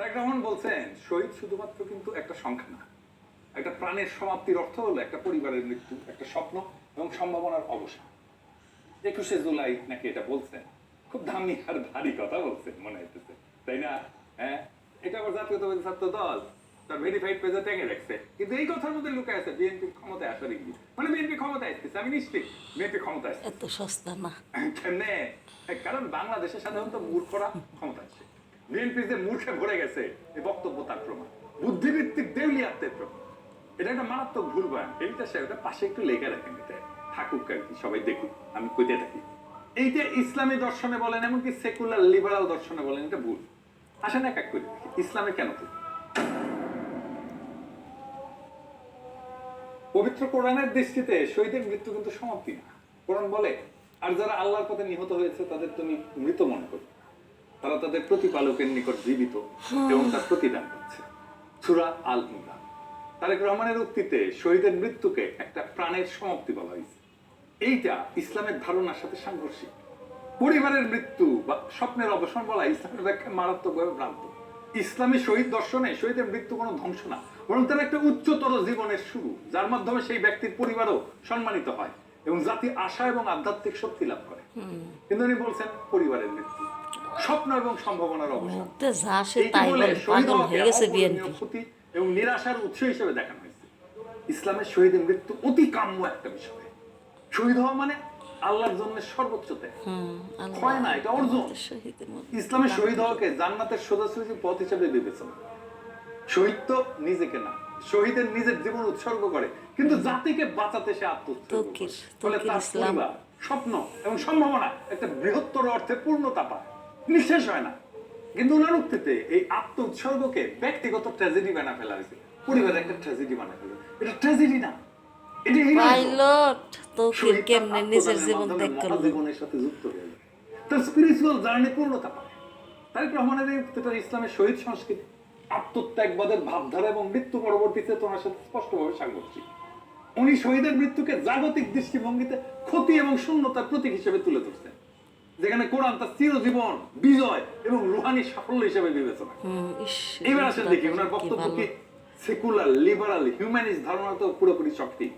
তারেক রহমান বলছেন শহীদ শুধুমাত্র কিন্তু একটা সংখ্যা না, একটা প্রাণের সমাপ্তির অর্থ হলো একটা পরিবারের মৃত্যু, একটা স্বপ্ন এবং সম্ভাবনার অবসান। 21শে জুলাই নাকি এটা বলছেন, খুব দামি আর ভারী কথা বলছেন মনে হইতেছে, তাই না? হ্যাঁ, এটা আবার জাতীয়তাবাদী ছাত্র দল তার ভেরিফাইড পেজে ট্যাগে রাখছে, কিন্তু এই কথার মধ্যে লুকায় আছে বিএনপি ক্ষমতায় আসার ইঙ্গিত। মানে বিএনপি ক্ষমতায় আসতেছে, আমি নিশ্চিত বিএনপি ক্ষমতায় আসছে। এত সস্তা না, কেমনে? কারণ বাংলাদেশে সাধারণত মূর্খরা ক্ষমতা আসছে। বিএনপি যে মূর্খে ভরে গেছে এই বক্তব্য তার প্রমাণ, বুদ্ধিভিত্তিক দেউলিয়াত্বের প্রমাণ। এটা একটা মারাত্মক ভুল বয়ান। এইটা ওটা পাশে একটু লেখা রাখেন, এটা থাকুক আর কি, সবাই দেখুক আমি কইতে থাকি। এই যে ইসলামী দর্শনে বলেন, এমনকি সেকুলার লিবারাল দর্শনে বলেন, এটা ভুল। আসেন এক এক করে ইসলামে কেন ভুল। পবিত্র কোরআনের দৃষ্টিতে শহীদের মৃত্যু কিন্তু সমাপ্তি না। কোরআন বলে, আর যারা আল্লাহর পথে নিহত হয়েছে তাদের তুমি মৃত মনে করো, তারা তাদের প্রতিপালকের নিকট জীবিত এবং তার প্রতিদান পাচ্ছে। সূরা আল ইমরান। তারেক রহমানের উক্তিতে শহীদের মৃত্যুকে একটা প্রাণের সমাপ্তি বলা হয়েছে। এইটা ইসলামের ধারণার সাথে সাংঘর্ষিক। পরিবারের মৃত্যু বা স্বপ্নের অবসান বলা ইসলামের ব্যাখ্যা মারাত্মকভাবে ভ্রান্ত। ইসলামী শহীদ দর্শনে শহীদের মৃত্যু কোনো ধ্বংস না, বরং তার একটা উচ্চতর জীবনের শুরু, যার মাধ্যমে সেই ব্যক্তির পরিবারও সম্মানিত হয় এবং জাতি আশা এবং আধ্যাত্মিক শক্তি লাভ করে। কিন্তু উনি বলছেন পরিবারের মৃত্যু, স্বপ্ন এবং সম্ভাবনার অবসান, ক্ষতি এবং নিরাশার উৎস হিসেবে দেখানো হয়েছে। ইসলামের শহীদের মৃত্যু অতি কাম্য একটা বিষয়। শহীদ হওয়া মানে আল্লাহর জন্য সর্বোচ্চ ত্যাগ, হয় না, এটা অর্জন। ইসলামের শহীদ হওয়াকে জান্নাতের সোজাসুজি পথ হিসেবে বিবেচনা। শহীদ তো নিজেকে না, শহীদের নিজের জীবন উৎসর্গ করে, কিন্তু জাতিকে বাঁচাতে সে আত্মোৎসর্গ করে। ফলে তার পরিবার, স্বপ্ন এবং সম্ভাবনা একটা বৃহত্তর অর্থে পূর্ণতা পায়, নিঃশেষ হয় না। কিন্তু ওনার উক্তিতে এই আত্ম উৎসর্গকে ব্যক্তিগত ট্র্যাজেডি বানা ফেলা হয়েছে, পরিবারের একটা ট্র্যাজেডি বানা ফেলা। এটা ট্র্যাজেডি না, এটা পাইলট তো কেমনে নিজের জীবন ত্যাগ করলো, জীবনের সাথে যুক্ত হয়ে যায়, তার স্পিরিচুয়াল জার্নি পূর্ণতা পায়। তারেক রহমানের এই উক্তিটা ইসলামের শহীদ সংস্কৃতি, আত্মত্যাগবাদের ভাবধারা এবং মৃত্যু পরবর্তী চেতনার সাথে স্পষ্টভাবে সাংঘর্ষিক। উনি শহীদের মৃত্যুকে জাগতিক দৃষ্টিভঙ্গিতে ক্ষতি এবং শূন্যতার প্রতীক হিসেবে তুলে ধরছেন, যেখানে কোরআন তার চিরজীবন বিজয় এবং রুহানি সাফল্য হিসেবে বিবেচনা। এবার আসেন দেখি ওনার বক্তব্য কি সেকুলার লিবারাল হিউম্যানিস্ট ধারণা তো পুরোপুরি সঠিক।